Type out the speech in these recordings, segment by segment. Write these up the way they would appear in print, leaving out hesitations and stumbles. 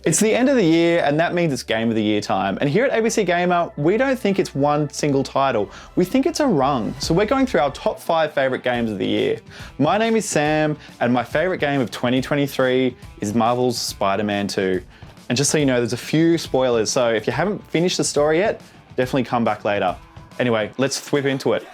It's the end of the year, and that means it's Game of the Year time. And here at ABC Gamer, we don't think it's one single title. We think it's a rung. So we're going through our top 5 favourite games of the year. My name is Sam, and my favourite game of 2023 is Marvel's Spider-Man 2. And just so you know, there's a few spoilers, so if you haven't finished the story yet, definitely come back later. Anyway, let's whip into it.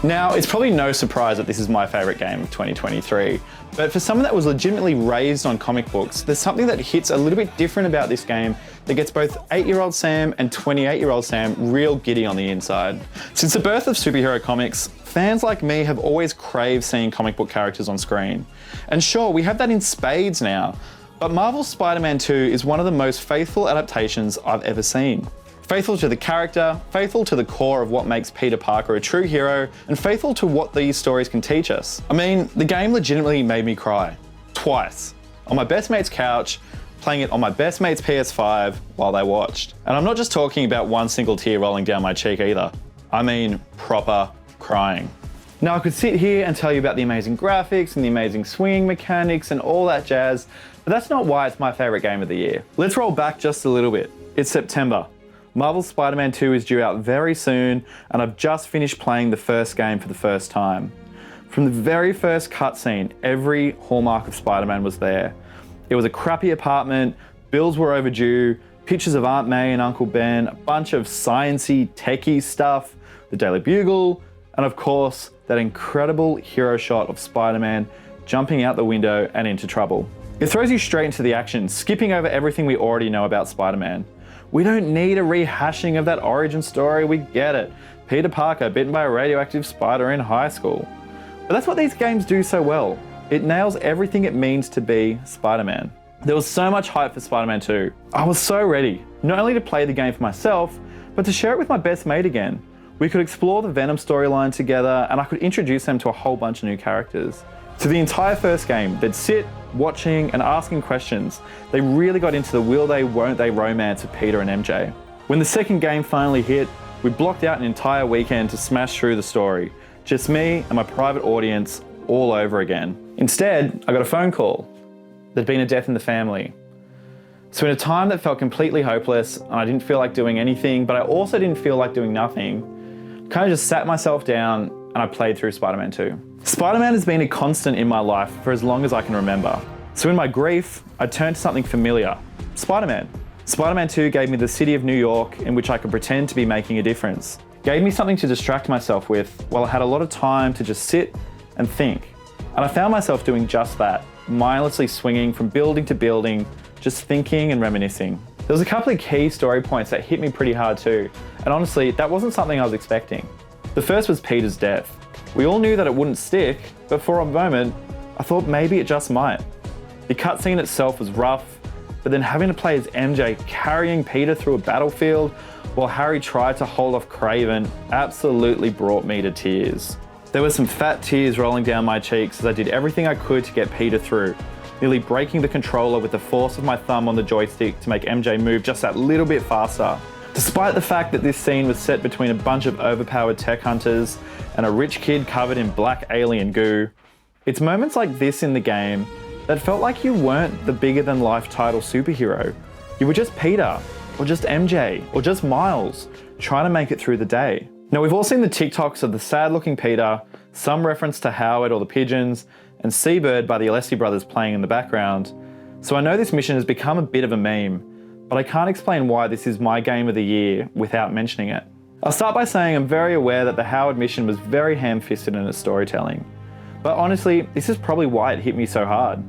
Now, it's probably no surprise that this is my favourite game of 2023, but for someone that was legitimately raised on comic books, there's something that hits a little bit different about this game that gets both 8-year-old Sam and 28-year-old Sam real giddy on the inside. Since the birth of superhero comics, fans like me have always craved seeing comic book characters on screen. And sure, we have that in spades now, but Marvel's Spider-Man 2 is one of the most faithful adaptations I've ever seen. Faithful to the character, faithful to the core of what makes Peter Parker a true hero, and faithful to what these stories can teach us. I mean, the game legitimately made me cry. Twice. On my best mate's couch, playing it on my best mate's PS5 while they watched. And I'm not just talking about one single tear rolling down my cheek either. I mean, proper crying. Now I could sit here and tell you about the amazing graphics and the amazing swinging mechanics and all that jazz, but that's not why it's my favourite game of the year. Let's roll back just a little bit. It's September. Marvel's Spider-Man 2 is due out very soon, and I've just finished playing the first game for the first time. From the very first cutscene, every hallmark of Spider-Man was there. It was a crappy apartment, bills were overdue, pictures of Aunt May and Uncle Ben, a bunch of sciencey, techie stuff, the Daily Bugle, and of course, that incredible hero shot of Spider-Man jumping out the window and into trouble. It throws you straight into the action, skipping over everything we already know about Spider-Man. We don't need a rehashing of that origin story, we get it. Peter Parker bitten by a radioactive spider in high school. But that's what these games do so well. It nails everything it means to be Spider-Man. There was so much hype for Spider-Man 2. I was so ready, not only to play the game for myself, but to share it with my best mate again. We could explore the Venom storyline together, and I could introduce them to a whole bunch of new characters. So the entire first game, they'd sit, watching and asking questions. They really got into the will they, won't they romance of Peter and MJ. When the second game finally hit, we blocked out an entire weekend to smash through the story. Just me and my private audience all over again. Instead, I got a phone call. There'd been a death in the family. So in a time that felt completely hopeless, and I didn't feel like doing anything, but I also didn't feel like doing nothing, I kind of just sat myself down and I played through Spider-Man 2. Spider-Man has been a constant in my life for as long as I can remember. So in my grief, I turned to something familiar, Spider-Man. Spider-Man 2 gave me the city of New York in which I could pretend to be making a difference. Gave me something to distract myself with while I had a lot of time to just sit and think. And I found myself doing just that, mindlessly swinging from building to building, just thinking and reminiscing. There was a couple of key story points that hit me pretty hard too, and honestly, that wasn't something I was expecting. The first was Peter's death. We all knew that it wouldn't stick, but for a moment, I thought maybe it just might. The cutscene itself was rough, but then having to play as MJ carrying Peter through a battlefield while Harry tried to hold off Craven absolutely brought me to tears. There were some fat tears rolling down my cheeks as I did everything I could to get Peter through, nearly breaking the controller with the force of my thumb on the joystick to make MJ move just that little bit faster. Despite the fact that this scene was set between a bunch of overpowered tech hunters and a rich kid covered in black alien goo, it's moments like this in the game that felt like you weren't the bigger-than-life title superhero. You were just Peter, or just MJ, or just Miles, trying to make it through the day. Now we've all seen the TikToks of the sad-looking Peter, some reference to Howard or the Pigeons, and Seabird by the Alessi brothers playing in the background. So I know this mission has become a bit of a meme, but I can't explain why this is my game of the year without mentioning it. I'll start by saying I'm very aware that the Howard mission was very ham-fisted in its storytelling. But honestly, this is probably why it hit me so hard.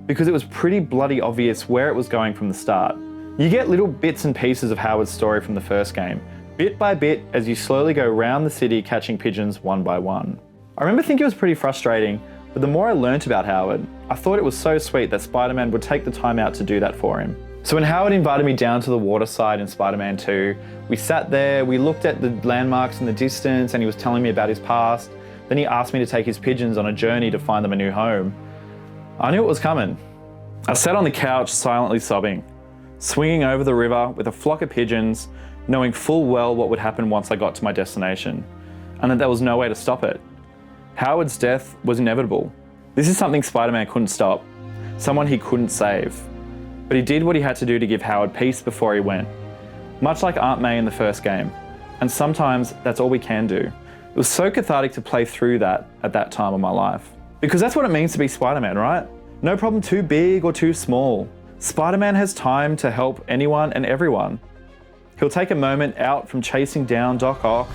Because it was pretty bloody obvious where it was going from the start. You get little bits and pieces of Howard's story from the first game, bit by bit as you slowly go around the city catching pigeons one by one. I remember thinking it was pretty frustrating, but the more I learnt about Howard, I thought it was so sweet that Spider-Man would take the time out to do that for him. So when Howard invited me down to the waterside in Spider-Man 2, we sat there, we looked at the landmarks in the distance, and he was telling me about his past. Then he asked me to take his pigeons on a journey to find them a new home. I knew it was coming. I sat on the couch silently sobbing, swinging over the river with a flock of pigeons, knowing full well what would happen once I got to my destination, and that there was no way to stop it. Howard's death was inevitable. This is something Spider-Man couldn't stop, someone he couldn't save. But he did what he had to do to give Howard peace before he went, much like Aunt May in the first game. And sometimes that's all we can do. It was so cathartic to play through that at that time of my life. Because that's what it means to be Spider-Man, right? No problem too big or too small. Spider-Man has time to help anyone and everyone. He'll take a moment out from chasing down Doc Ock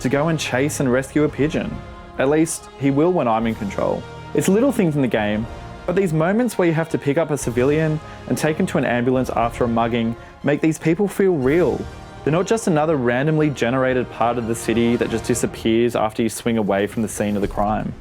to go and chase and rescue a pigeon. At least he will when I'm in control. It's little things in the game, but these moments where you have to pick up a civilian and take him to an ambulance after a mugging make these people feel real. They're not just another randomly generated part of the city that just disappears after you swing away from the scene of the crime.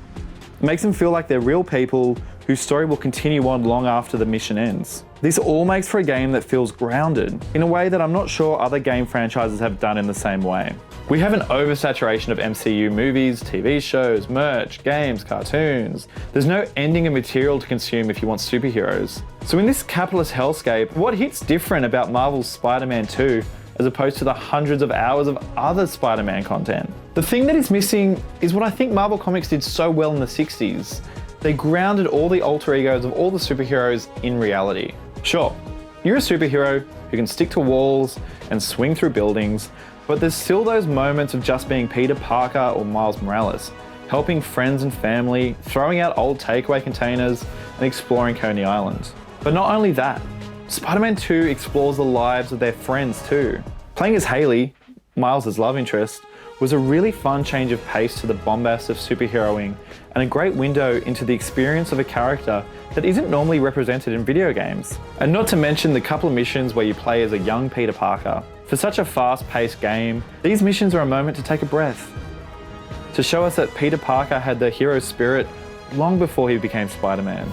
It makes them feel like they're real people whose story will continue on long after the mission ends. This all makes for a game that feels grounded in a way that I'm not sure other game franchises have done in the same way. We have an oversaturation of MCU movies, TV shows, merch, games, cartoons. There's no ending of material to consume if you want superheroes. So in this capitalist hellscape, what hits different about Marvel's Spider-Man 2 as opposed to the hundreds of hours of other Spider-Man content? The thing that is missing is what I think Marvel Comics did so well in the 60s. They grounded all the alter egos of all the superheroes in reality. Sure, you're a superhero who can stick to walls and swing through buildings, but there's still those moments of just being Peter Parker or Miles Morales, helping friends and family, throwing out old takeaway containers, and exploring Coney Island. But not only that, Spider-Man 2 explores the lives of their friends too. Playing as Haley, Miles' love interest, was a really fun change of pace to the bombast of superheroing and a great window into the experience of a character that isn't normally represented in video games. And not to mention the couple of missions where you play as a young Peter Parker. For such a fast-paced game, these missions are a moment to take a breath, to show us that Peter Parker had the hero spirit long before he became Spider-Man.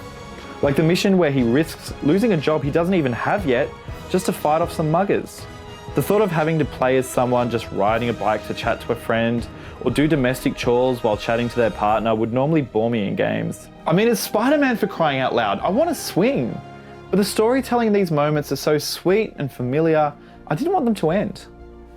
Like the mission where he risks losing a job he doesn't even have yet just to fight off some muggers. The thought of having to play as someone just riding a bike to chat to a friend or do domestic chores while chatting to their partner would normally bore me in games. I mean, it's Spider-Man, for crying out loud. I want to swing. But the storytelling in these moments are so sweet and familiar, I didn't want them to end.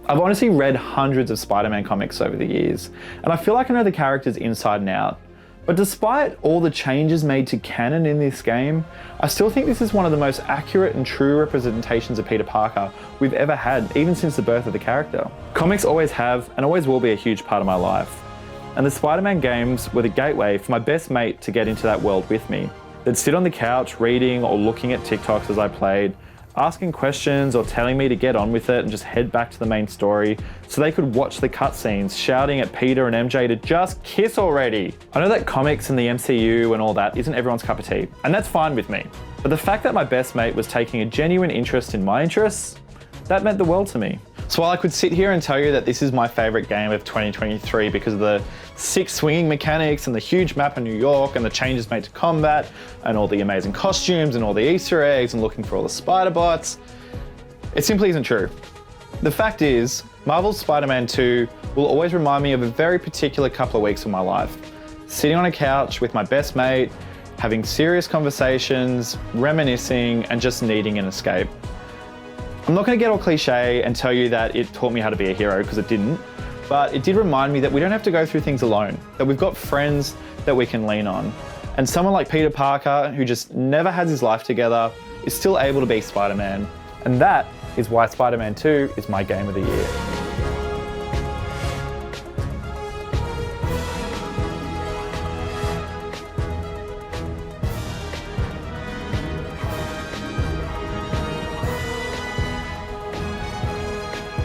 I've honestly read hundreds of Spider-Man comics over the years, and I feel like I know the characters inside and out. But despite all the changes made to canon in this game, I still think this is one of the most accurate and true representations of Peter Parker we've ever had, even since the birth of the character. Comics always have and always will be a huge part of my life. And the Spider-Man games were the gateway for my best mate to get into that world with me. They'd sit on the couch reading or looking at TikToks as I played, asking questions or telling me to get on with it and just head back to the main story so they could watch the cutscenes, shouting at Peter and MJ to just kiss already. I know that comics and the MCU and all that isn't everyone's cup of tea, and that's fine with me. But the fact that my best mate was taking a genuine interest in my interests, that meant the world to me. So while I could sit here and tell you that this is my favorite game of 2023 because of the sick swinging mechanics and the huge map of New York and the changes made to combat and all the amazing costumes and all the Easter eggs and looking for all the spider bots, it simply isn't true. The fact is, Marvel's Spider-Man 2 will always remind me of a very particular couple of weeks of my life. Sitting on a couch with my best mate, having serious conversations, reminiscing, and just needing an escape. I'm not going to get all cliche and tell you that it taught me how to be a hero, because it didn't, but it did remind me that we don't have to go through things alone, that we've got friends that we can lean on. And someone like Peter Parker, who just never has his life together, is still able to be Spider-Man. And that is why Spider-Man 2 is my game of the year.